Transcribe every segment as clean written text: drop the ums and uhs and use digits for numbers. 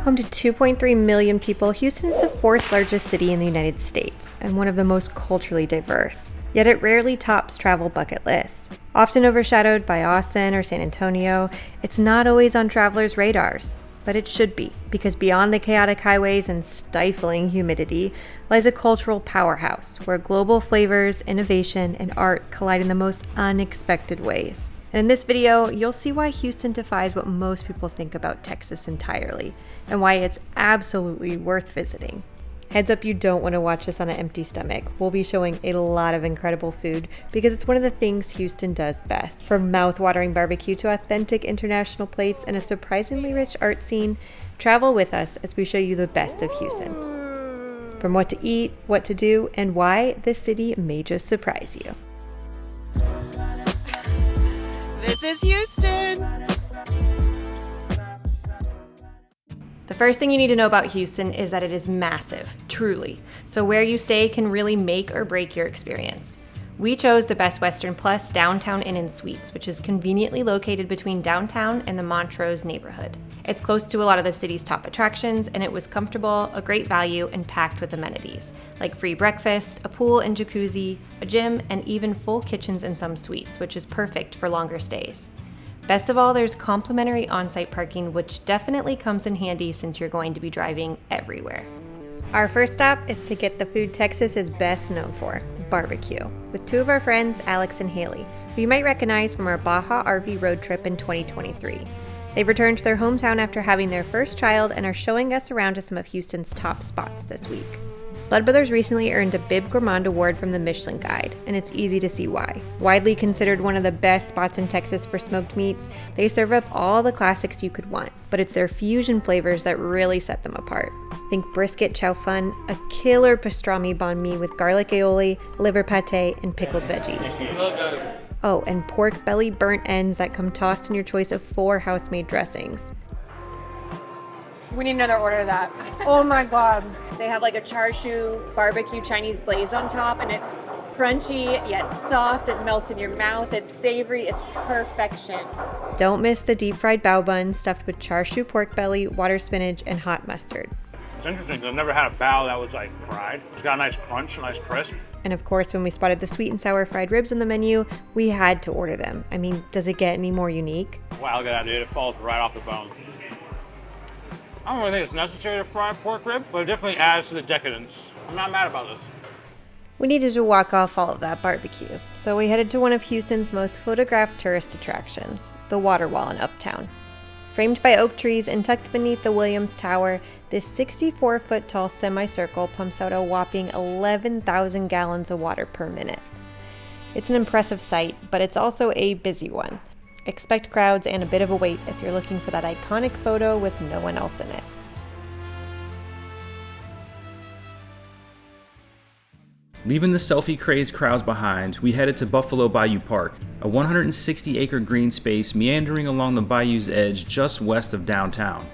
Home to 2.3 million people, Houston is the fourth largest city in the United States and one of the most culturally diverse. Yet it rarely tops travel bucket lists. Often overshadowed by Austin or San Antonio, it's not always on travelers' radars. But it should be, because beyond the chaotic highways and stifling humidity lies a cultural powerhouse where global flavors, innovation, and art collide in the most unexpected ways. And in this video, you'll see why Houston defies what most people think about Texas entirely, and why it's absolutely worth visiting. Heads up, you don't want to watch this on an empty stomach. We'll be showing a lot of incredible food because it's one of the things Houston does best. From mouth-watering barbecue to authentic international plates and a surprisingly rich art scene, travel with us as we show you the best of Houston. From what to eat, what to do, and why this city may just surprise you. This is Houston! The first thing you need to know about Houston is that it is massive, truly. So where you stay can really make or break your experience. We chose the Best Western Plus Downtown Inn and Suites, which is conveniently located between downtown and the Montrose neighborhood. It's close to a lot of the city's top attractions, and it was comfortable, a great value, and packed with amenities, like free breakfast, a pool and jacuzzi, a gym, and even full kitchens in some suites, which is perfect for longer stays. Best of all, there's complimentary on-site parking, which definitely comes in handy since you're going to be driving everywhere. Our first stop is to get the food Texas is best known for, barbecue, with two of our friends, Alex and Haley, who you might recognize from our Baja RV road trip in 2023. They've returned to their hometown after having their first child and are showing us around to some of Houston's top spots this week. Blood Brothers recently earned a Bib Gourmand Award from the Michelin Guide, and it's easy to see why. Widely considered one of the best spots in Texas for smoked meats, they serve up all the classics you could want, but it's their fusion flavors that really set them apart. Think brisket chow fun, a killer pastrami banh mi with garlic aioli, liver pate, and pickled veggie. Oh, and pork belly burnt ends that come tossed in your choice of 4 house-made dressings. We need another order of that. Oh my god. They have like a char siu barbecue Chinese glaze on top, and it's crunchy yet soft. It melts in your mouth. It's savory. It's perfection. Don't miss the deep fried bao bun stuffed with char siu pork belly, water spinach, and hot mustard. It's interesting. I've never had a bao that was like fried. It's got a nice crunch, a nice crisp. And of course, when we spotted the sweet and sour fried ribs on the menu, we had to order them. I mean, does it get any more unique? Wow, look at that, dude. It falls right off the bone. I don't really think it's necessary to fry pork rib, but it definitely adds to the decadence. I'm not mad about this. We needed to walk off all of that barbecue, so we headed to one of Houston's most photographed tourist attractions, the Waterwall in Uptown. Framed by oak trees and tucked beneath the Williams Tower, this 64-foot tall semicircle pumps out a whopping 11,000 gallons of water per minute. It's an impressive sight, but it's also a busy one. Expect crowds and a bit of a wait if you're looking for that iconic photo with no one else in it. Leaving the selfie-crazed crowds behind, we headed to Buffalo Bayou Park, a 160-acre green space meandering along the bayou's edge just west of downtown.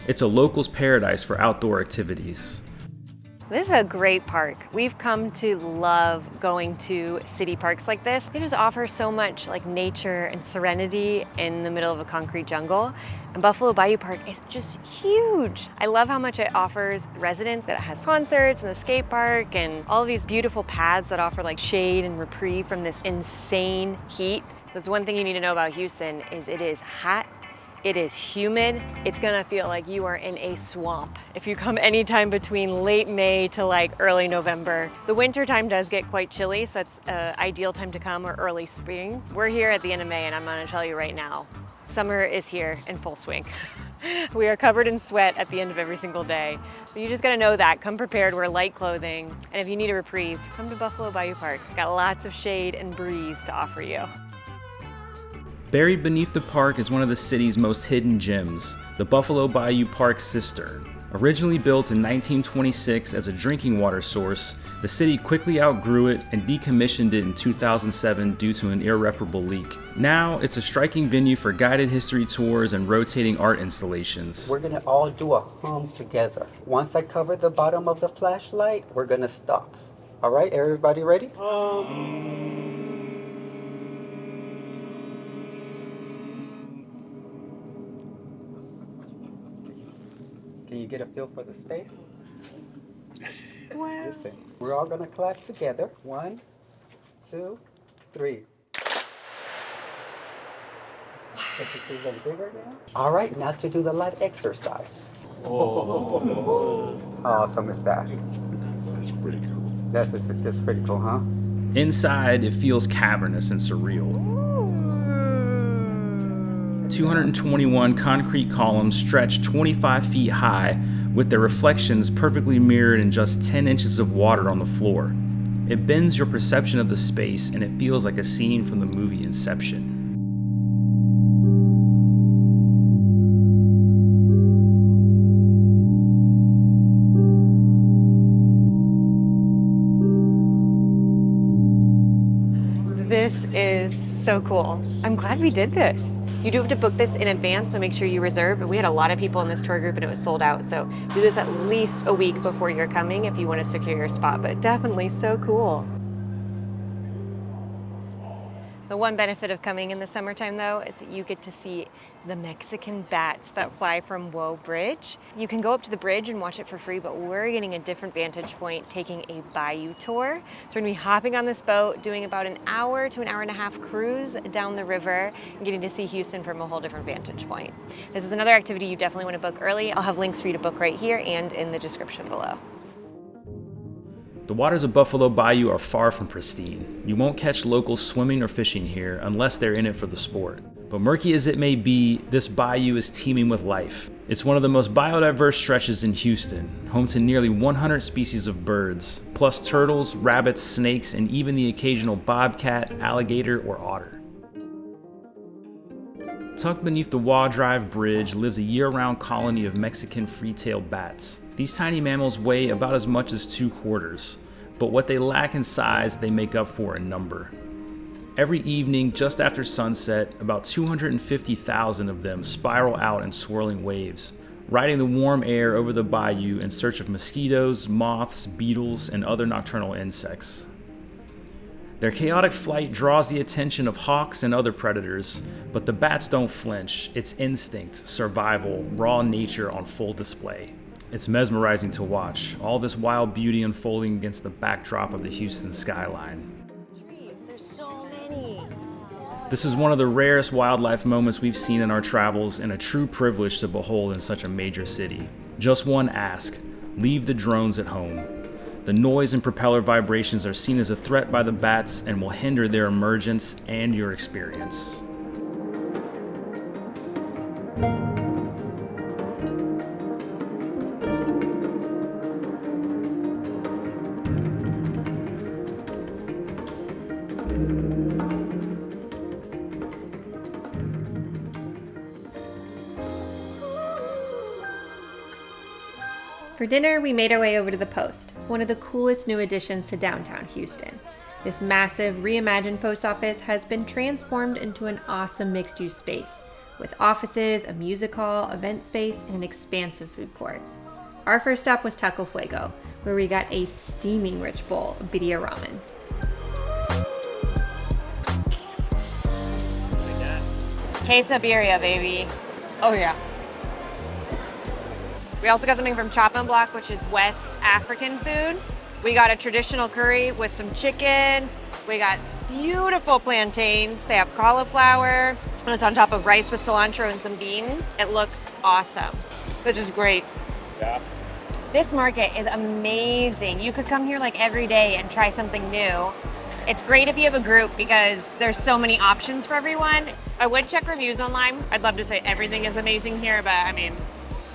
It's a local's paradise for outdoor activities. This is a great park. We've come to love going to city parks like this. They just offer so much like nature and serenity in the middle of a concrete jungle. And Buffalo Bayou Park is just huge. I love how much it offers residents, that it has concerts and the skate park and all of these beautiful paths that offer like shade and reprieve from this insane heat. That's one thing you need to know about Houston is it is hot. It is humid. It's gonna feel like you are in a swamp if you come anytime between late May to like early November. The winter time does get quite chilly, so it's an ideal time to come, or early spring. We're here at the end of May, and I'm gonna tell you right now, summer is here in full swing. We are covered in sweat at the end of every single day. But you just gotta know that. Come prepared, wear light clothing, and if you need a reprieve, come to Buffalo Bayou Park. It's got lots of shade and breeze to offer you. Buried beneath the park is one of the city's most hidden gems, the Buffalo Bayou Park Cistern. Originally built in 1926 as a drinking water source, the city quickly outgrew it and decommissioned it in 2007 due to an irreparable leak. Now, it's a striking venue for guided history tours and rotating art installations. We're gonna all do a hum together. Once I cover the bottom of the flashlight, we're gonna stop. All right, everybody ready? Can you get a feel for the space? Wow. Listen, we're all gonna clap together. 1, 2, 3. Is that bigger now? All right, now to do the light exercise. Oh. Awesome is that? That's pretty cool. That's pretty cool, huh? Inside, it feels cavernous and surreal. 221 concrete columns stretch 25 feet high with their reflections perfectly mirrored in just 10 inches of water on the floor. It bends your perception of the space, and it feels like a scene from the movie Inception. This is so cool. I'm glad we did this. You do have to book this in advance, so make sure you reserve. We had a lot of people in this tour group and it was sold out, so do this at least a week before you're coming if you want to secure your spot, but definitely so cool. The one benefit of coming in the summertime, though, is that you get to see the Mexican bats that fly from Waugh Bridge. You can go up to the bridge and watch it for free, but we're getting a different vantage point, taking a bayou tour. So we're gonna be hopping on this boat, doing about an hour to an hour and a half cruise down the river, and getting to see Houston from a whole different vantage point. This is another activity you definitely want to book early. I'll have links for you to book right here and in the description below. The waters of Buffalo Bayou are far from pristine. You won't catch locals swimming or fishing here unless they're in it for the sport. But murky as it may be, this bayou is teeming with life. It's one of the most biodiverse stretches in Houston, home to nearly 100 species of birds, plus turtles, rabbits, snakes, and even the occasional bobcat, alligator, or otter. Tucked beneath the Waugh Drive Bridge lives a year-round colony of Mexican free-tailed bats. These tiny mammals weigh about as much as 2 quarters, but what they lack in size, they make up for in number. Every evening, just after sunset, about 250,000 of them spiral out in swirling waves, riding the warm air over the bayou in search of mosquitoes, moths, beetles, and other nocturnal insects. Their chaotic flight draws the attention of hawks and other predators, but the bats don't flinch. It's instinct, survival, raw nature on full display. It's mesmerizing to watch, all this wild beauty unfolding against the backdrop of the Houston skyline. There's so many. This is one of the rarest wildlife moments we've seen in our travels, and a true privilege to behold in such a major city. Just one ask: leave the drones at home. The noise and propeller vibrations are seen as a threat by the bats and will hinder their emergence and your experience. For dinner, we made our way over to the Post, one of the coolest new additions to downtown Houston. This massive, reimagined post office has been transformed into an awesome mixed-use space, with offices, a music hall, event space, and an expansive food court. Our first stop was Taco Fuego, where we got a steaming rich bowl of birria ramen. Quesadilla, baby. Oh yeah. We also got something from Chop and Block, which is West African food. We got a traditional curry with some chicken. We got beautiful plantains. They have cauliflower, and it's on top of rice with cilantro and some beans. It looks awesome, which is great. Yeah. This market is amazing. You could come here like every day and try something new. It's great if you have a group because there's so many options for everyone. I would check reviews online. I'd love to say everything is amazing here, but I mean,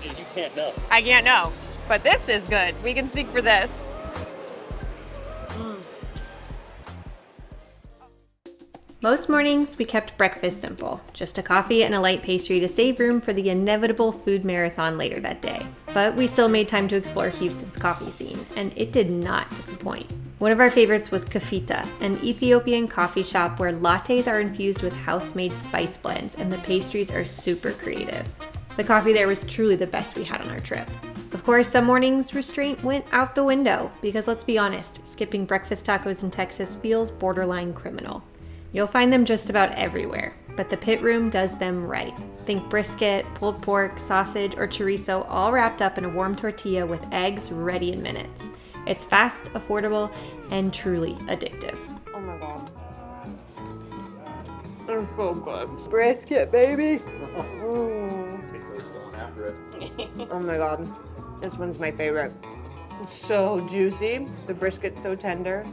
You can't know. I can't know. But this is good. We can speak for this. Most mornings, we kept breakfast simple, just a coffee and a light pastry to save room for the inevitable food marathon later that day. But we still made time to explore Houston's coffee scene, and it did not disappoint. One of our favorites was Kafita, an Ethiopian coffee shop where lattes are infused with house-made spice blends and the pastries are super creative. The coffee there was truly the best we had on our trip. Of course, some mornings restraint went out the window, because let's be honest, skipping breakfast tacos in Texas feels borderline criminal. You'll find them just about everywhere. but the pit room does them right. Think brisket, pulled pork, sausage, or chorizo all wrapped up in a warm tortilla with eggs ready in minutes. It's fast, affordable, and truly addictive. Oh my God. They're so good. Brisket, baby. Oh my God. This one's my favorite. It's so juicy. The brisket's so tender.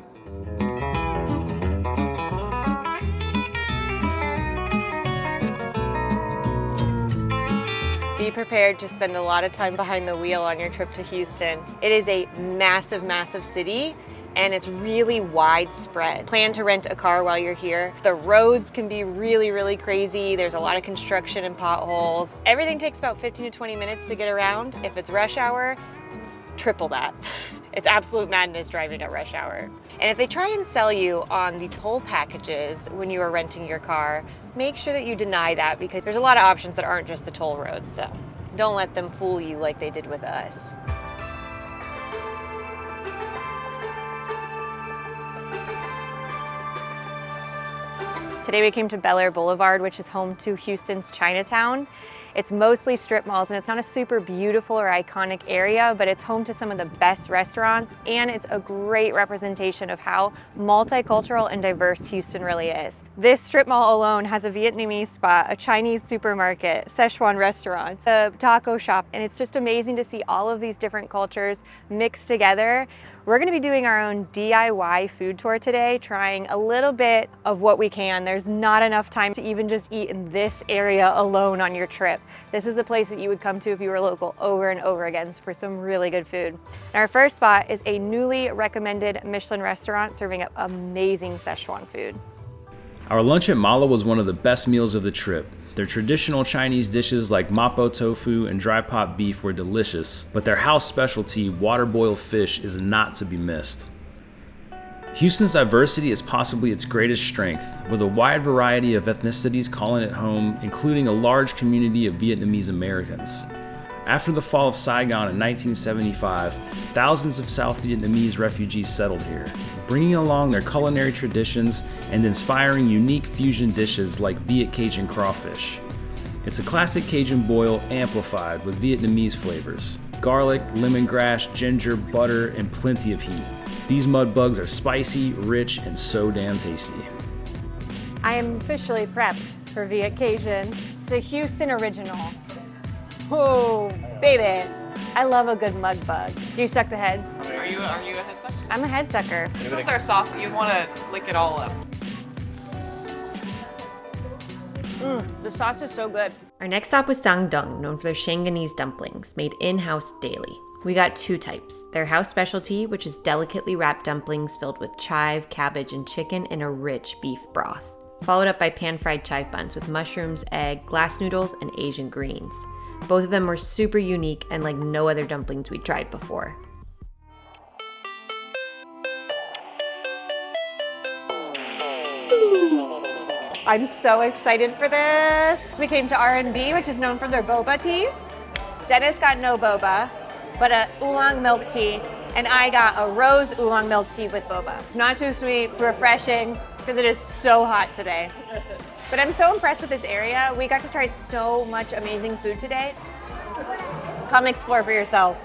Be prepared to spend a lot of time behind the wheel on your trip to Houston. It is a massive, massive city, and it's really widespread. Plan to rent a car while you're here. The roads can be really, really crazy. There's a lot of construction and potholes. Everything takes about 15 to 20 minutes to get around. If it's rush hour, triple that. It's absolute madness driving at rush hour. And if they try and sell you on the toll packages when you are renting your car, make sure that you deny that, because there's a lot of options that aren't just the toll roads, so don't let them fool you like they did with us. Today we came to Bel Air Boulevard, which is home to Houston's Chinatown. It's mostly strip malls, and it's not a super beautiful or iconic area, but it's home to some of the best restaurants, and it's a great representation of how multicultural and diverse Houston really is. This strip mall alone has a Vietnamese spot, a Chinese supermarket, Szechuan restaurants, a taco shop, and it's just amazing to see all of these different cultures mixed together. We're gonna be doing our own DIY food tour today, trying a little bit of what we can. There's not enough time to even just eat in this area alone on your trip. This is a place that you would come to if you were local over and over again for some really good food. And our first spot is a newly recommended Michelin restaurant serving up amazing Szechuan food. Our lunch at Mala was one of the best meals of the trip. Their traditional Chinese dishes like mapo tofu and dry pot beef were delicious, but their house specialty, water boiled fish, is not to be missed. Houston's diversity is possibly its greatest strength, with a wide variety of ethnicities calling it home, including a large community of Vietnamese Americans. After the fall of Saigon in 1975, thousands of South Vietnamese refugees settled here, bringing along their culinary traditions and inspiring unique fusion dishes like Viet Cajun crawfish. It's a classic Cajun boil amplified with Vietnamese flavors: garlic, lemongrass, ginger, butter, and plenty of heat. These mud bugs are spicy, rich, and so damn tasty. I am officially prepped for Viet Cajun. It's a Houston original. Oh, baby. I love a good mud bug. Do you suck the heads? Are you a head sucker? I'm a head sucker. It's our sauce. You want to lick it all up. The sauce is so good. Our next stop was Sangdong, known for their Shanghainese dumplings, made in-house daily. We got two types: their house specialty, which is delicately wrapped dumplings filled with chive, cabbage, and chicken in a rich beef broth, followed up by pan-fried chive buns with mushrooms, egg, glass noodles, and Asian greens. Both of them were super unique and like no other dumplings we'd tried before. I'm so excited for this. We came to R&B, which is known for their boba teas. Dennis got no boba, but a oolong milk tea, and I got a rose oolong milk tea with boba. It's not too sweet, refreshing, because it is so hot today. But I'm so impressed with this area. We got to try so much amazing food today. Come explore for yourself.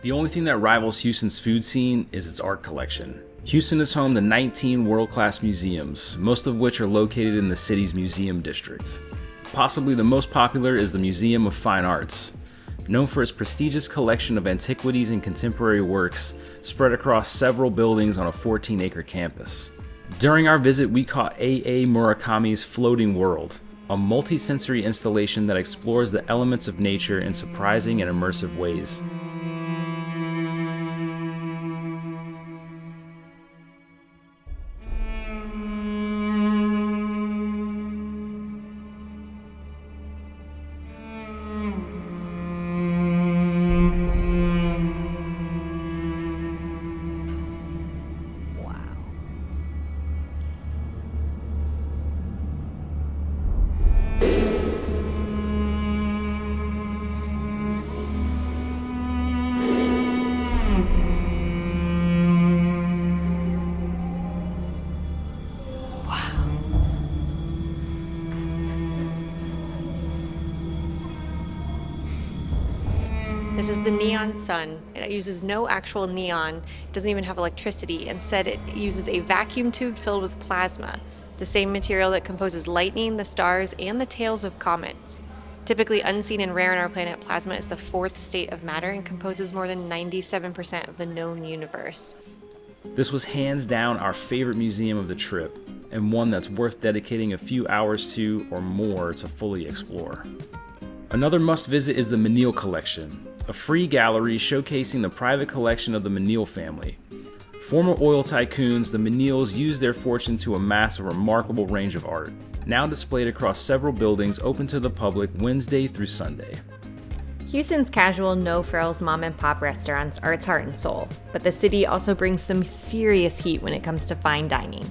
The only thing that rivals Houston's food scene is its art collection. Houston is home to 19 world-class museums, most of which are located in the city's museum district. Possibly the most popular is the Museum of Fine Arts, known for its prestigious collection of antiquities and contemporary works spread across several buildings on a 14-acre campus. During our visit, we caught A.A. Murakami's Floating World, a multi-sensory installation that explores the elements of nature in surprising and immersive ways. This is the Neon Sun. It uses no actual neon. It doesn't even have electricity. Instead, it uses a vacuum tube filled with plasma, the same material that composes lightning, the stars, and the tails of comets. Typically unseen and rare on our planet, plasma is the fourth state of matter and composes more than 97% of the known universe. This was hands down our favorite museum of the trip, and one that's worth dedicating a few hours to or more to fully explore. Another must-visit is the Menil Collection, a free gallery showcasing the private collection of the Menil family. Former oil tycoons, the Menils used their fortune to amass a remarkable range of art, now displayed across several buildings open to the public Wednesday through Sunday. Houston's casual, no-frills mom-and-pop restaurants are its heart and soul, but the city also brings some serious heat when it comes to fine dining.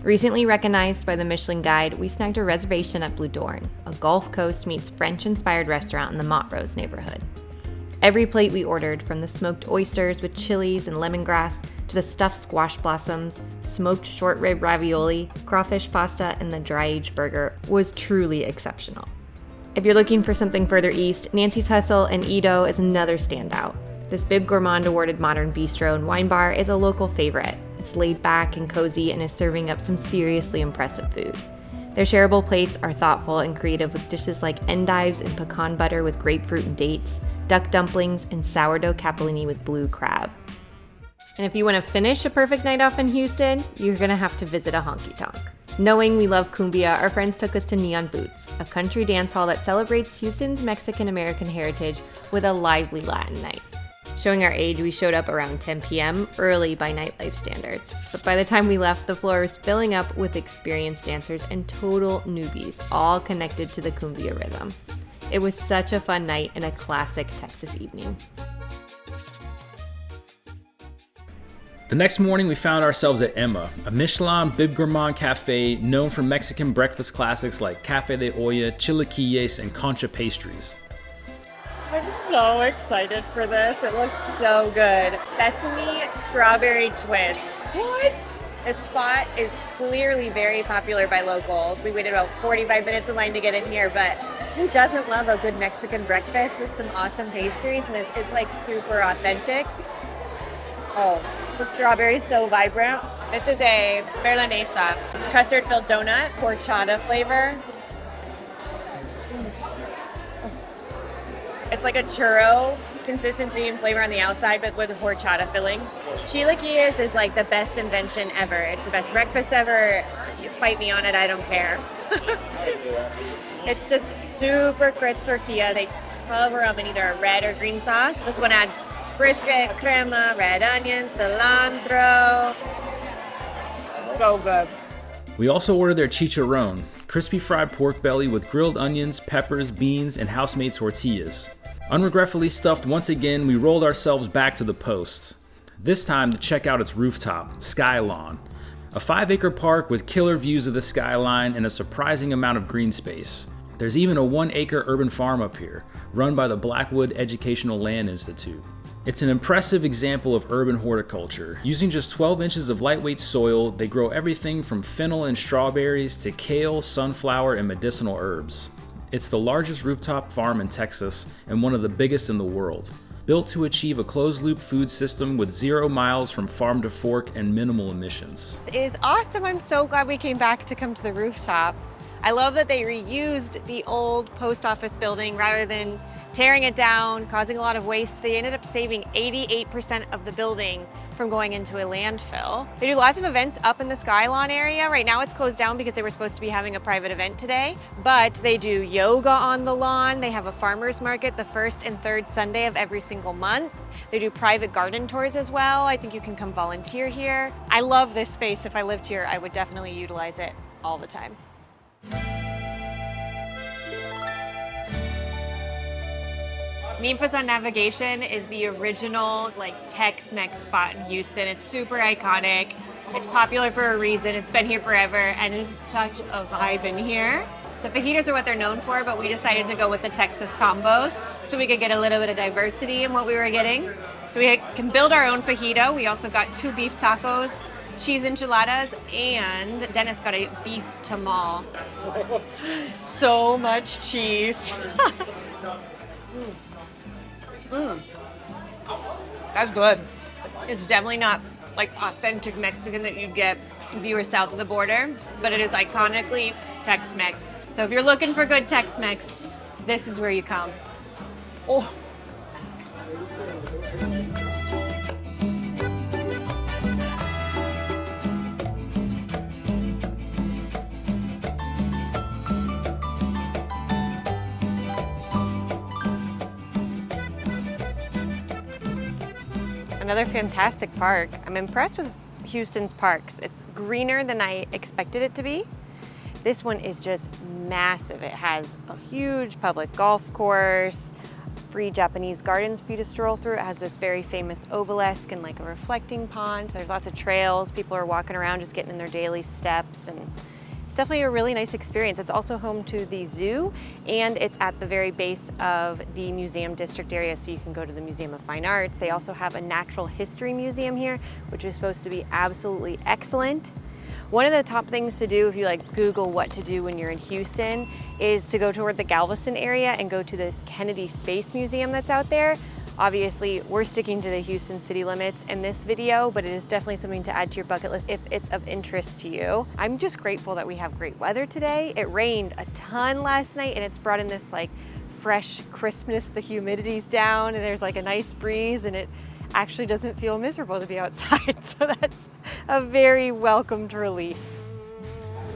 Recently recognized by the Michelin Guide, we snagged a reservation at Blue Dorn, a Gulf Coast meets French-inspired restaurant in the Montrose neighborhood. Every plate we ordered, from the smoked oysters with chilies and lemongrass to the stuffed squash blossoms, smoked short rib ravioli, crawfish pasta, and the dry-aged burger, was truly exceptional. If you're looking for something further east, Nancy's Hustle and Edo is another standout. This Bib Gourmand awarded modern bistro and wine bar is a local favorite. It's laid back and cozy and is serving up some seriously impressive food. Their shareable plates are thoughtful and creative with dishes like endives and pecan butter with grapefruit and dates, duck dumplings, and sourdough capellini with blue crab. And if you want to finish a perfect night off in Houston, you're going to have to visit a Honky Tonk. Knowing we love cumbia, our friends took us to Neon Boots, a country dance hall that celebrates Houston's Mexican-American heritage with a lively Latin night. Showing our age, we showed up around 10 p.m., early by nightlife standards. But by the time we left, the floor was filling up with experienced dancers and total newbies, all connected to the cumbia rhythm. It was such a fun night and a classic Texas evening. The next morning, we found ourselves at Emma, a Michelin Bib Gourmand cafe known for Mexican breakfast classics like Café de Olla, chilaquiles, and concha pastries. I'm so excited for this. It looks so good. Sesame strawberry twist. What? This spot is clearly very popular by locals. We waited about 45 minutes in line to get in here, but who doesn't love a good Mexican breakfast with some awesome pastries? And it's like super authentic. Oh, the strawberry is so vibrant. This is a berlinesa, custard-filled donut, horchata flavor. It's like a churro consistency and flavor on the outside, but with horchata filling. Chilaquiles is like the best invention ever. It's the best breakfast ever. You fight me on it, I don't care. It's just super crisp tortilla. They cover them in either a red or green sauce. This one adds brisket, crema, red onion, cilantro. So good. We also ordered their chicharron, crispy fried pork belly with grilled onions, peppers, beans, and house-made tortillas. Unregretfully stuffed once again, we rolled ourselves back to the Post. This time to check out its rooftop, Skylawn, a 5-acre park with killer views of the skyline and a surprising amount of green space. There's even a 1-acre urban farm up here, run by the Blackwood Educational Land Institute. It's an impressive example of urban horticulture. Using just 12 inches of lightweight soil, they grow everything from fennel and strawberries to kale, sunflower, and medicinal herbs. It's the largest rooftop farm in Texas and one of the biggest in the world. Built to achieve a closed-loop food system with 0 miles from farm to fork and minimal emissions. It is awesome. I'm so glad we came back to come to the rooftop. I love that they reused the old post office building rather than tearing it down, causing a lot of waste. They ended up saving 88% of the building from going into a landfill. They do lots of events up in the Skylawn area. Right now it's closed down because they were supposed to be having a private event today, but they do yoga on the lawn. They have a farmer's market the first and third Sunday of every single month. They do private garden tours as well. I think you can come volunteer here. I love this space. If I lived here, I would definitely utilize it all the time. Ninfas on Navigation is the original Tex-Mex spot in Houston. It's super iconic. It's popular for a reason. It's been here forever, and it's such a vibe in here. The fajitas are what they're known for, but we decided to go with the Texas combos so we could get a little bit of diversity in what we were getting. So we can build our own fajita. We also got 2 beef tacos, cheese enchiladas, and Dennis got a beef tamal. So much cheese. That's good. It's definitely not like authentic Mexican that you'd get if you were south of the border, but it is iconically Tex-Mex. So if you're looking for good Tex-Mex, this is where you come. Oh. Another fantastic park. I'm impressed with Houston's parks. It's greener than I expected it to be. This one is just massive. It has a huge public golf course, free Japanese gardens for you to stroll through. It has this very famous obelisk and like a reflecting pond. There's lots of trails. People are walking around just getting in their daily steps, and it's definitely a really nice experience. It's also home to the zoo, and it's at the very base of the museum district area, so you can go to the Museum of Fine Arts. They also have a natural history museum here, which is supposed to be absolutely excellent. One of the top things to do if you like Google what to do when you're in Houston is to go toward the Galveston area and go to this Kennedy Space Museum that's out there. Obviously, we're sticking to the Houston city limits in this video, but it is definitely something to add to your bucket list if it's of interest to you. I'm just grateful that we have great weather today. It rained a ton last night, and it's brought in this like fresh crispness. The humidity's down, and there's like a nice breeze, and it actually doesn't feel miserable to be outside. So that's a very welcomed relief.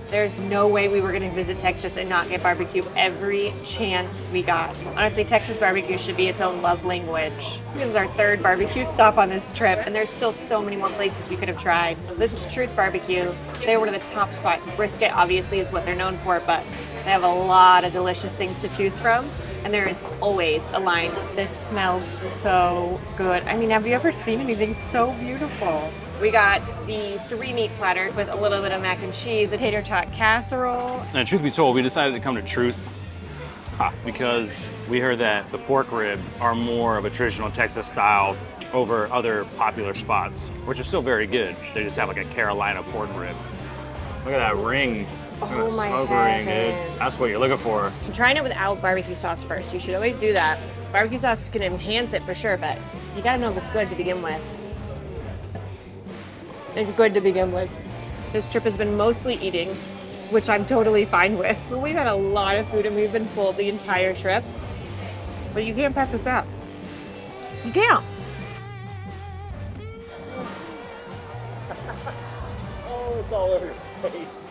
There's no way we were gonna visit Texas and not get barbecue every chance we got. Honestly, Texas barbecue should be its own love language. This is our third barbecue stop on this trip, and there's still so many more places we could have tried. This is Truth Barbecue. They're one of the top spots. Brisket obviously is what they're known for, but they have a lot of delicious things to choose from. And there is always a line. This smells so good. I mean, have you ever seen anything so beautiful? We got the 3-meat platter with a little bit of mac and cheese, a tater tot casserole. And truth be told, we decided to come to Truth because we heard that the pork ribs are more of a traditional Texas style over other popular spots, which are still very good. They just have like a Carolina pork rib. Look at that ring. Look at that smoke ring, dude. That's what you're looking for. I'm trying it without barbecue sauce first. You should always do that. Barbecue sauce can enhance it for sure, but you gotta know if it's good to begin with. It's good to begin with. This trip has been mostly eating, which I'm totally fine with. But we've had a lot of food and we've been full the entire trip. But you can't pass this up. You can't. Oh, it's all over your face.